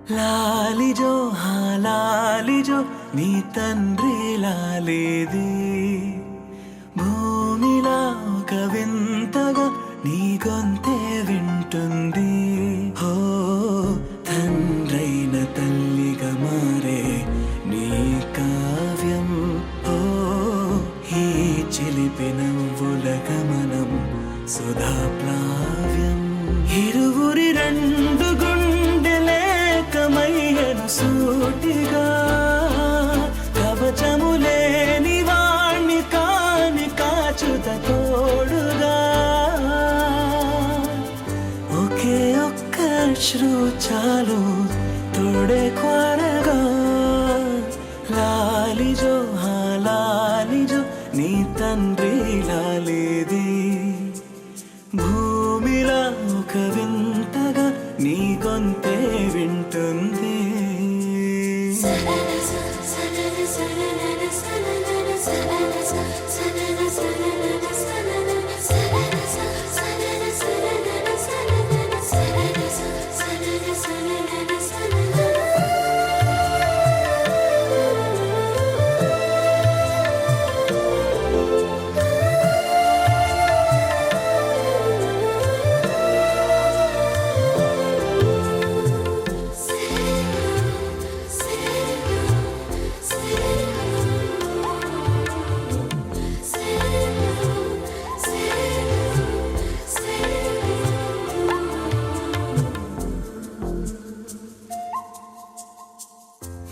లాలిజో లాలిజో నీ తండ్రి లాలేది భూమిలా ఒక వింతగా నీ గొంతే వింటుంది హో తండ్రైన తల్లిగా మారే నీ కావ్యం ఓ ఈ చిలిపి నవ్వుల గమనం సుధా ప్లావ్యం ఇరువురి రెండు గుండెలేకమయ్యను సూటిగా కవచములేని వాణ్ణి కాని కాచుత తోడుగా ఒకే ఒక్క అశ్రు చాలు తోడే క్వారగా లాలిజో లాలిజో నీ తండ్రి లాలేది భూమిలా ఒక వింతగా నీ గొంతే వింటుంది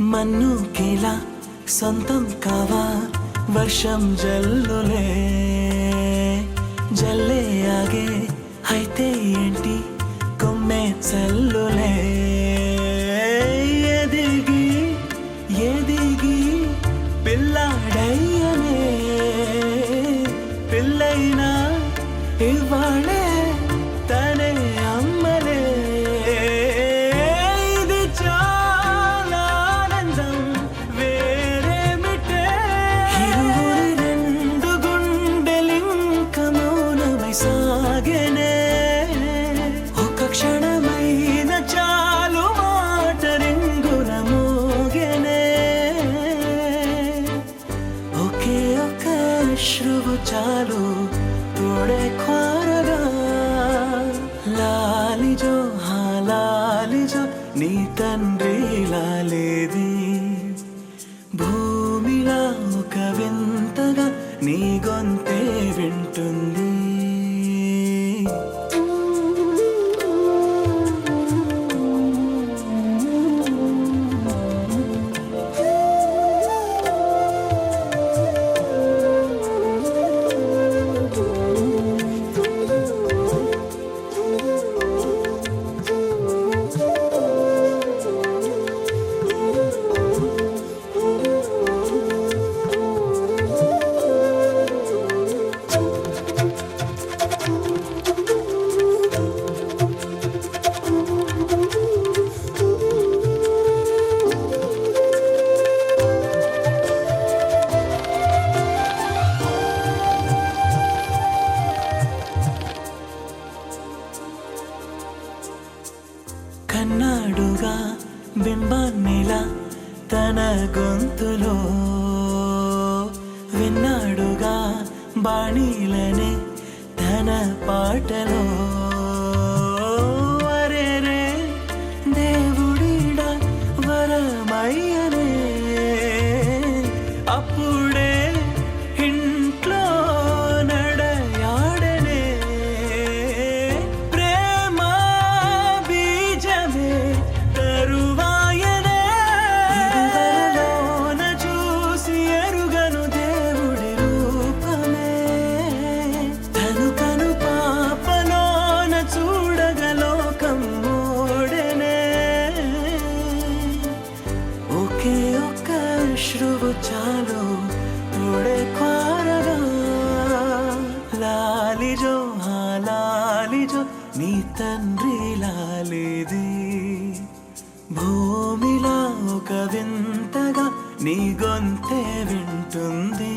మన్ను కేలా సొంతం కావా వర్షం జల్లులే జల్లే ఆగే అయితే ఏంటి కొమ్మే చల్లులే ఎదిగి ఎదిగి పిల్లాడయ్యనే పిల్లైనా ఇవాళే తనే అమ్మలే ఇది చాలా ఆనందం వేరేమిటే ఇరువురి రెండు గుండెలింక మౌనమై సాగెనే ఒక క్షణమైన చాలు మాట రింగున మోగెనే ఒకే ఒక అశ్రువు చాలు తోడే క్వారగా లాలిజో లాలిజో నీ తండ్రి లాలేది భూమిలా ఒక వింతగా నీ గొంతే వింటుంది కన్నాడుగా బింబాన్నిలా తన గొంతులో విన్నాడుగా బాణీలనే తన పాటలో అరేరే దేవుడిడా వరమయ్యనే అప్పుడే ఇంట్లో నడయాడనే ప్రేమ బీజమే తరువాయనే ఇదివరలోన చూసి ఎరుగను దేవుడి రూపమే తను కను పాపలోన చూడగలోకం మోడెనే ఒకే ఒక్క అశ్రువు చాలు తోడే క్వారగా లాలిజో లాలిజో నీ తండ్రి లాలేది భూమిలా ఒక వింతగా నీ గొంతే వింటుంది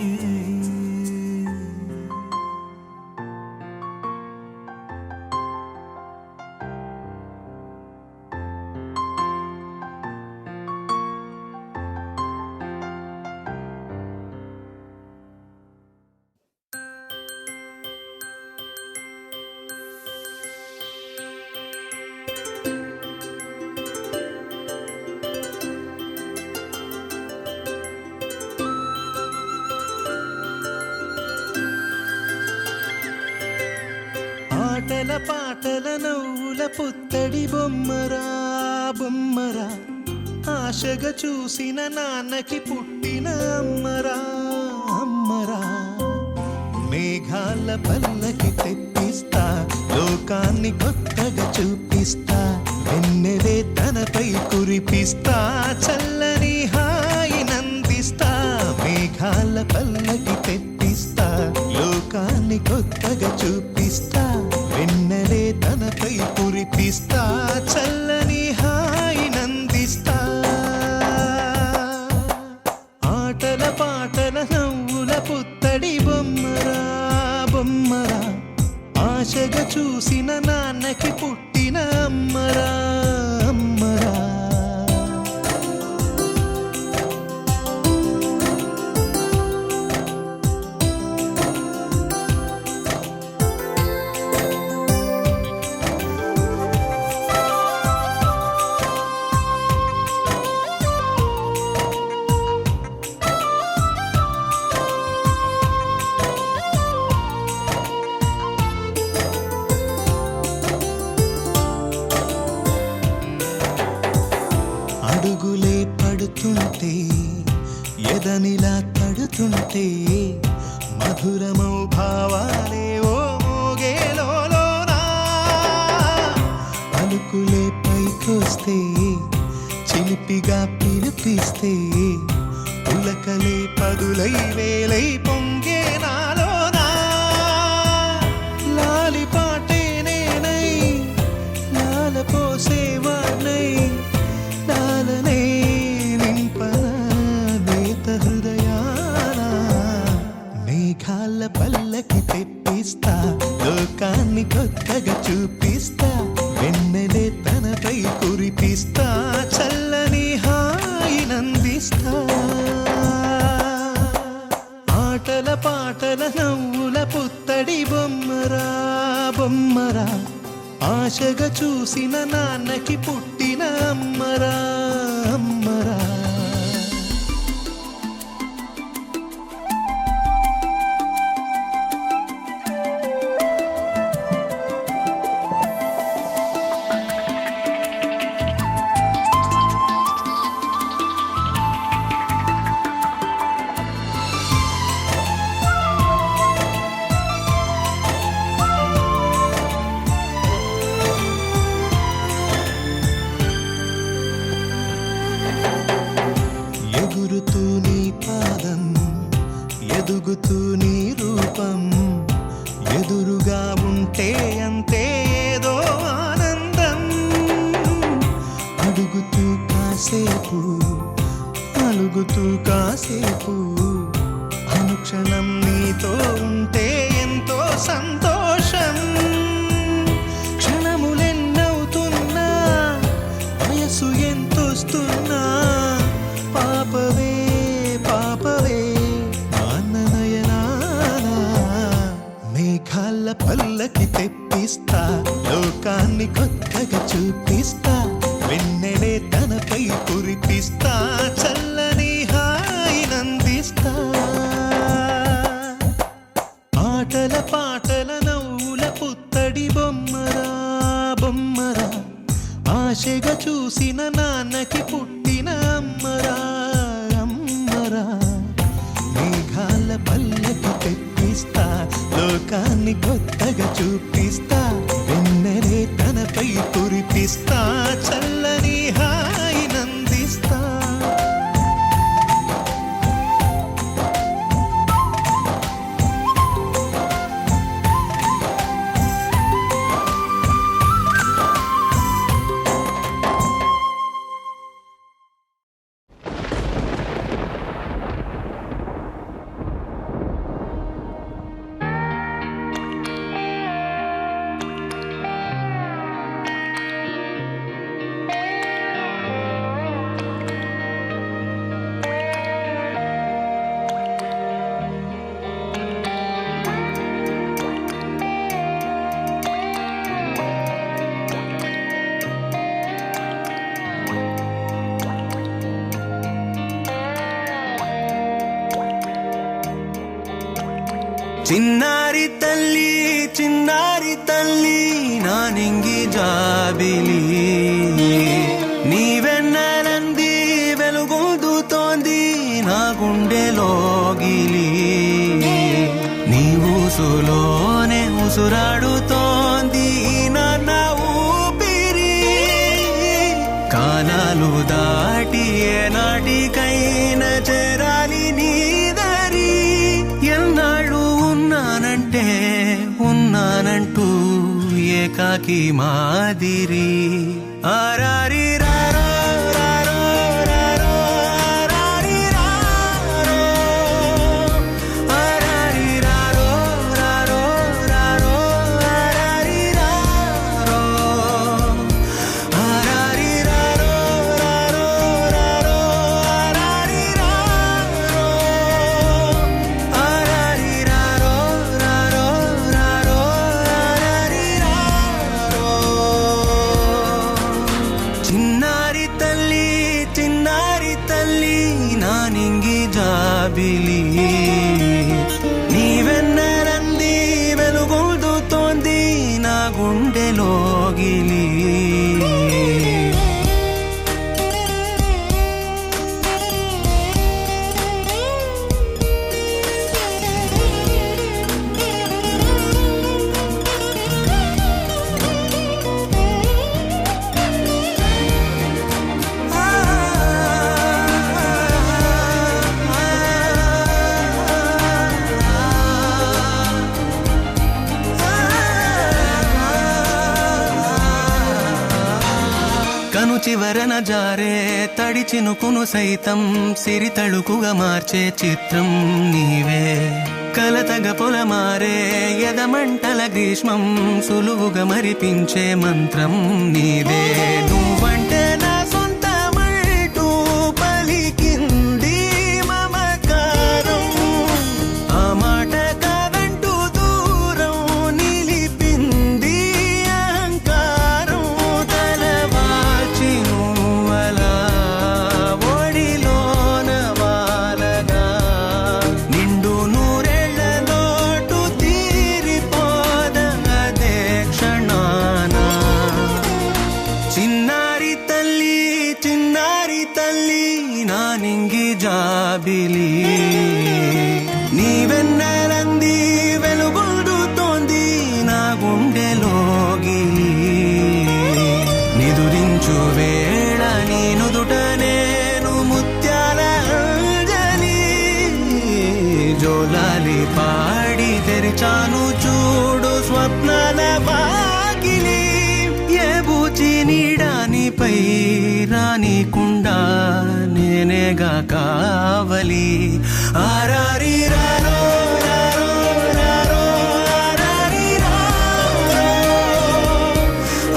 ఆటల పాటల నవ్వుల పుత్తడి బొమ్మరా బొమ్మరా, ఆశగా చూసిన నాన్నకి పుట్టిన అమ్మరా అమ్మరా. మేఘాల పల్లకి తెప్పిస్తా, లోకాన్ని కొత్తగా చూపిస్తా, వెన్నెలే తనపై కురిపిస్తా, చల్లని హాయి నందిస్తా. మేఘాల పల్లకి తెప్పిస్తా, లోకాన్ని కొత్తగా చూపిస్తా, వెన్నెలే తనపై కురిపిస్తా, చల్లని హాయి నందిస్తా. ఆటల పాటల నవ్వుల పుత్తడి బొమ్మరా బొమ్మరా, ఆశగా చూసిన నాన్నకి పుట్టిన అమ్మరా అమ్మరా. అడుగులే పడుతుంటే ఎదనిలా తడుతుంటే, మధురమౌ భావాలే ఓ మోగేలోనా. పలుకులే పైకొస్తే చిలిపిగా పిలిపిస్తే, ఉలకలే పదులై వేలై పొంగే నాలోనా. లాలి పాటే నేనై లాల పోసేవాణ్ణై, లాలనే నింపన నేత హృదయాన. మేఘాల పల్లకి తెప్పిస్తా, లోకాన్ని కొత్తగా చూపిస్తా, వెన్నెలే తనపై కురిపిస్తా, చల్లని హాయి నందిస్తా. ఆటల పాటల నవ్వుల పుత్తడి బొమ్మరా బొమ్మరా, ఆశగా చూసిన నాన్నకి పుట్టిన అమ్మరా అమ్మరా. ఎగురుతూ నీ పాదం, ఎదుగుతూ నీ రూపం, ఎదురుగా ఉంటే అంతే ఏదో ఆనందం. అడుగుతూ కాసేపు, అలుగుతూ కాసేపు, అనుక్షణం నీతో ఉంటే ఎంతో సంతోషం. క్షణములెన్నవుతున్నా, వయసు ఎంతొస్తున్నా, పాపవే పాపవే నాన్ననయనానా. మేఘాల పల్లకి తెప్పిస్తా, లోకాన్ని కొత్తగా చూపిస్తా, వెన్నెలే తనపై కురిపిస్తా, చల్లని హాయి నందిస్తా. ఆటల పాటల నవ్వుల పుత్తడి బొమ్మరా బొమ్మరా, ఆశగా చూసిన నాన్నకి పుట్టిన అమ్మరా అమ్మరా. మేఘాల పల్లకి తెప్పిస్తా, లోకాన్ని కొత్తగా చూపిస్తా, వెన్నెలే తనపై కురిపిస్తా, చల్లని హాయి నందిస్తా. చిన్నారి తల్లి నా నింగి జాబిలి నీవెన్నెలంది వెలుగొందుతోంది నా గుండెలోగిలి నీ ఊసులోనే ఉసురాడుతోంది నా ఊపిరి కాలాలు దాటి ఏనాటికైనా చేరాలి నీ దరి ఎన్నాళ్ళు ఉన్నానంటూ ఏకాకి మాదిరి ఆరారి రారో రారో రారో ఆరారి రారో ఆరారి రారో రారో రారో ఆరారి రారో ఆరారి రారో రారో రారో ఆరారి రారో ఆరారి రారో రారో రారో ఆరారి రారో చిన్నారి తల్లి నా నింగి జాబిలి నీవెన్నెలంది వెలుగొందుతోంది నా గుండెలోగిలి కను చివరన జారే తడి చినుకును సైతం సిరి తళుకుగా మార్చే చిత్రం నీవే కలతగ పొలమారే ఎదమంటల గ్రీష్మం సులువుగా మరిపించే మంత్రం నీదే నువ్వంటే నా సొంతమంటూ పలికింది మమకారం ఆ మాట కాదంటూ దూరం నిలిపింది అహంకారం తలవాల్చి నువ్వలా ఒడిలోన వాలగా నిండు నూరేళ్ల లోటు తీరిపోదదే క్షణాన చిన్నారి తల్లి నా నింగి జాబిలి నీవెన్నెలంది వెలుగొందుతోంది నా గుండెలోగిలి నిదురించు వేళ నీ నుదుట నేను ముత్యాల అంజలి జోలాలి పాడి తెరిచాను చూడు స్వప్నాల వాకిలి ఏ బూచి నీడానిపై రానికుండా నేనేగా కావలి ఆరారి రారో రారో రారో ఆరారి రారో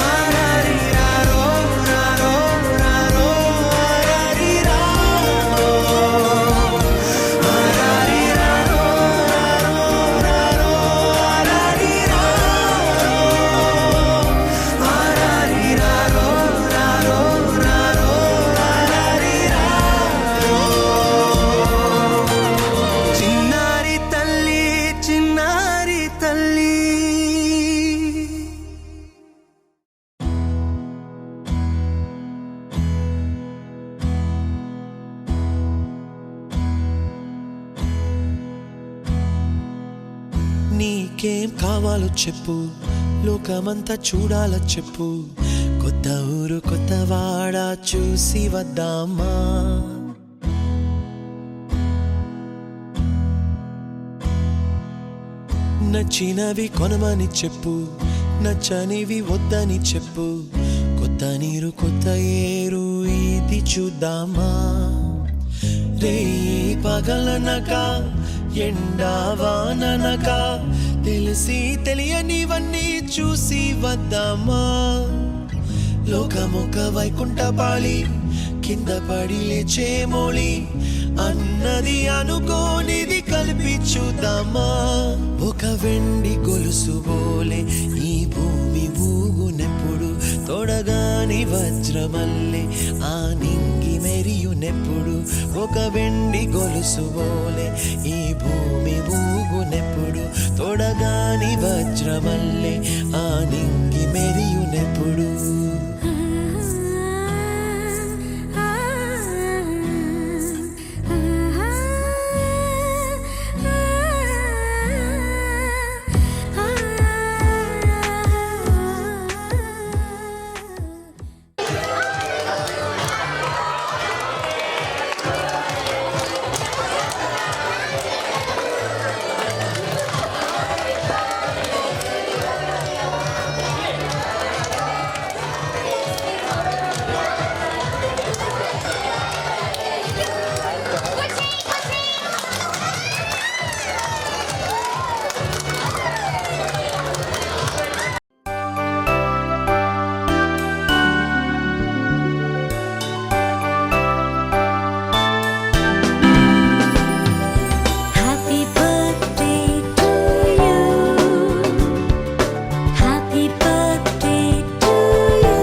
ఆరారి రారో రారో రారో ఆరారి రారో ఆరారి రారో రారో రారో ఆరారి రారో ఆరారి రారో రారో రారో ఆరారి రారో చిన్నారి తల్లి నీకేం కావాలో చెప్పు లోకమంతా చూడాల చెప్పు కొత్త ఊరు కొత్త వాడ చూసి వద్దామా నచ్చినవి కొనమని చెప్పు నచ్చనివి వద్దని చెప్పు కొత్త నీరు కొత్త ఏరు ఇది చూద్దామా రే పగలనక ఎండావాననక తెలిసి తెలియనివన్నీ చూసి వద్దామా లోకమొక వైకుంఠపాళి కింద పడి లేచే మోళి అన్నది అనుకోనిది కలిపి చూద్దామా ఒక వెండి గొలుసు బోలే ఈ భూమి ఊగునెప్పుడు తొడగాని వజ్రమల్లే ఆ నింగి మే మెరియునెప్పుడు ఒక వెండి గొలుసు బోలే ఈ భూమి ఊగునెప్పుడు తొడగాని వజ్రమల్లే ఆ నింగి మెరియునెప్పుడు Happy birthday to you. Happy birthday to you.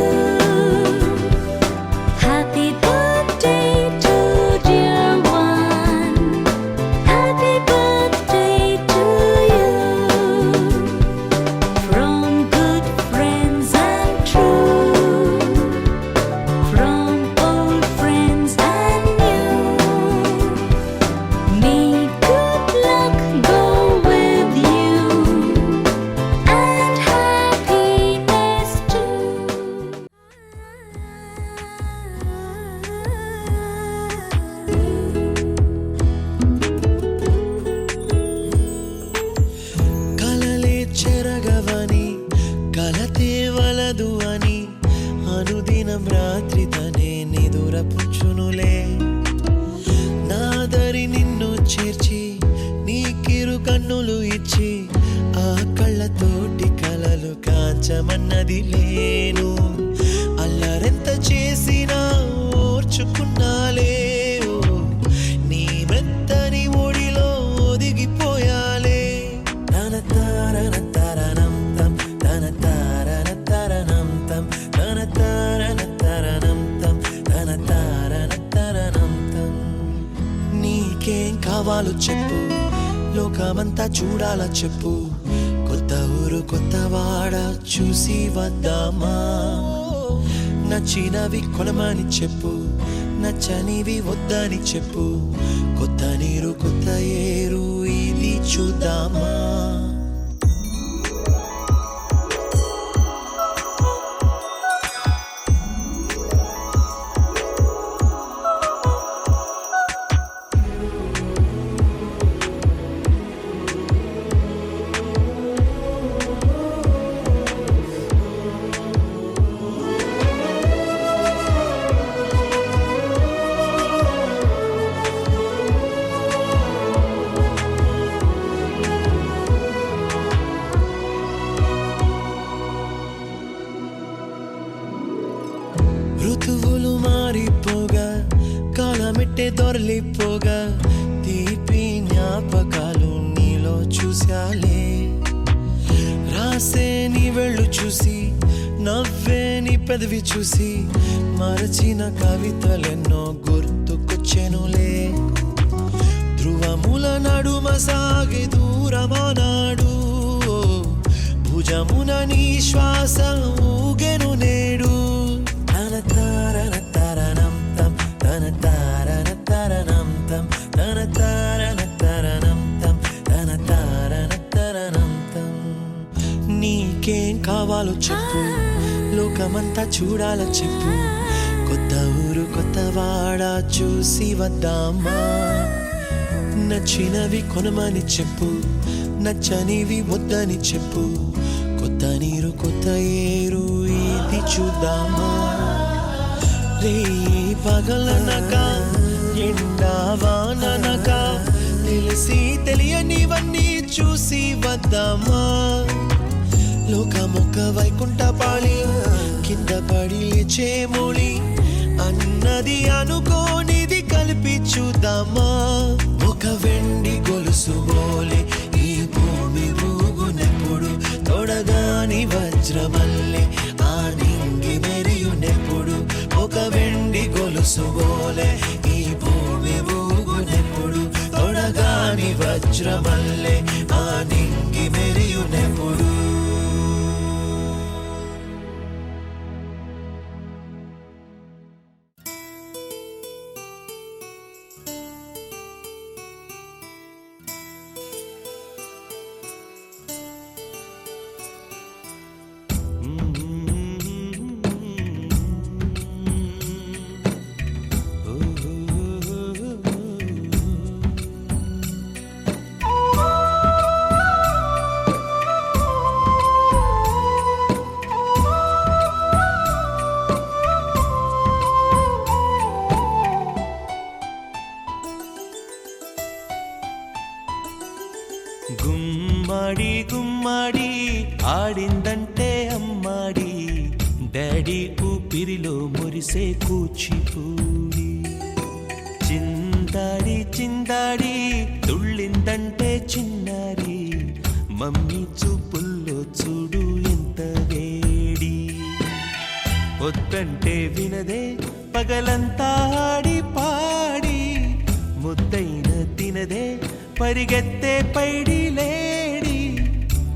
Happy birthday to dear one. Happy birthday to you. From good friends and true. From old friends and new. May good luck go with you and happiness too. కలలే చెరగవని కలతే వలదు అని అనుదినం రాత్రి తనే నిదురపుచ్చునులే నాదరి నిన్ను చేర్చి నీ కిరు కన్నులు ఇచ్చి ఆ కళ్ళతోటి కలలు కాంచమన్నది లేను అల్లరెంత చేసినా ఓర్చుకున్నాలే ఓ, నీ మెత్తని ఒడిలో ఒదిగిపోయాలే తన తారన తరణం తం తన తారన తరణం తం తన తారన తరణం తం తన తారన తరణం తం నీకేం కావాలో చెప్పు లోకమంతా చూడాల చెప్పు కొత్త ఊరు కొత్త వాడ చూసి వద్దామా నచ్చినవి కొనమని చెప్పు నచ్చనివి వద్దని చెప్పు కొత్త నీరు కొత్త ఏరు ఇది చూద్దామా ఋతువులు మారిపోగా కాలమెట్టే దొరలిపోగా తీపి జ్ఞాపకాలు నీలో చూశాలే రాసే నీ వెళ్ళు చూసి నవ్వే నీ పెదవి చూసి మరచిన కవితలెన్నో గుర్తుకొచ్చెనులే ధ్రువముల నడుమ సాగే దూరమానాడు భుజమున నీ శ్వాస ఊగెను నేడు తన తారన తరణం తం తన తారన తరణం తం తన తారన తరణం తం తన తారన తరణం తం నీకేం కావాలో చెప్పు లోకమంతా చూడాల చెప్పు కొత్త ఊరు కొత్త వాడ చూసి వద్దామా నచ్చినవి కొనమని చెప్పు నచ్చనివి వద్దని చెప్పు కొత్త నీరు కొత్త ఏరు ఇది చూద్దామా రే పగలనక ఎండా వాననక తెలిసి తెలియనివన్నీ చూసి వద్దామా లోకమొక్క వైకుంఠపాళి కింద పడి లేచే మోళి అన్నది అనుకోనిది కలిపి చూద్దామా ఒక వెండి గొలుసు బోలే ఈ భూమి ఊగునెప్పుడు తొడగాని వజ్రమల్లే ఆ నింగి మెరియునెప్పుడు ఒక వెండి గొలుసు బోలే వజ్రమల్లే ఆ నింగి మెరియునెప్పుడు. గుమ్మడి గుమ్మడి ఆడిందంటే అమ్మాడి, డాడీ ఊపిరిలో మురిసే కూచిపూడి. చిందాడి చిందాడి తుళ్ళిందంటే చిన్నారి, మమ్మీ చూపుల్లో చూడు ఎంత వేడి. వద్దంటే వినదే పగలంతా ఆడి పాడి, ముద్దైన తినదే పరిగెత్తే పైడి లేడి.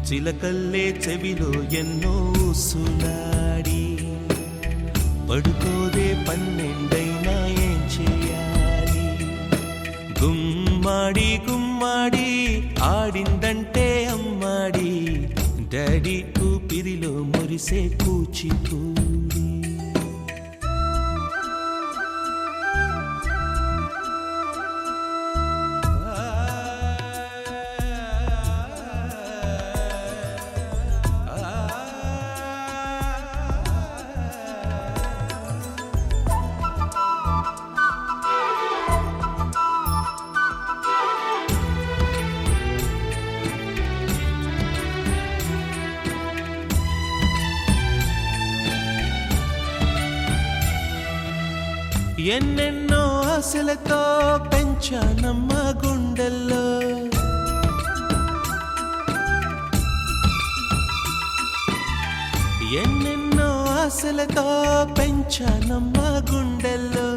చిలకల్లే చెవిలో ఎన్నో సులాడి, పడుకోదే పన్నెండైనా ఏం చేయాలి. గుమ్మాడి గుమ్మాడి ఆడిందంటే అమ్మాడి, డాడీ ఊపిరిలో మురిసే కూచిపూడి. ఎన్నెన్నో ఆశలతో పెంచానమ్మ గుండెల్లో, ఎన్నెన్నో ఆశలతో పెంచానమ్మ గుండెల్లో.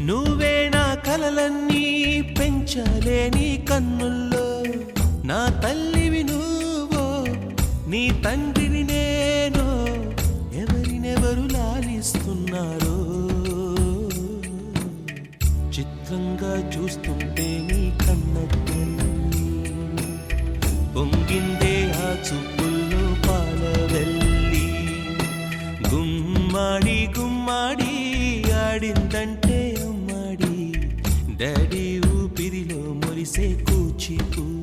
నువ్వే నా కలలన్నీ పెంచాలే నీ కన్నుల్లో. నా తల్లివి నువ్వో నీ తండ్రిని నేను, ఎవరినెవరు లాలిస్తున్నారో చిత్రంగా చూస్తుంటే నీ కన్నతల్లి. పొంగిందే ఆ చూపుల్లో పాలవెల్లి. గుమ్మాడి గుమ్మాడి ఆడిందంటే అమ్మాడి, డాడీ ఊపిరిలో మురిసే కూచిపూడి.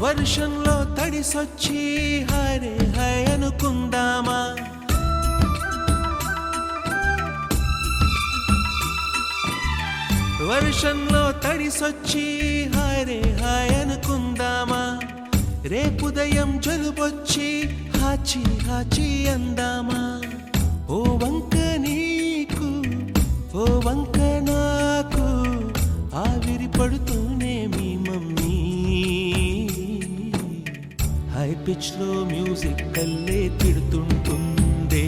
వర్షంలో తడిసొచ్చి హరే హై అనుకుందామా, వర్షంలో తడిసొచ్చి హరే హాయ్ అనుకుందామా. రేపుదయం జలుబొచ్చి హాచి హాచి అందామా. ఓ వంక నీకు ఓ వంక నాకు, ఆవిరి పడుతూనే మీ మమ్మీ. హై పిచ్ లో మ్యూజిక్ కల్లే తిడుతుంటుందే,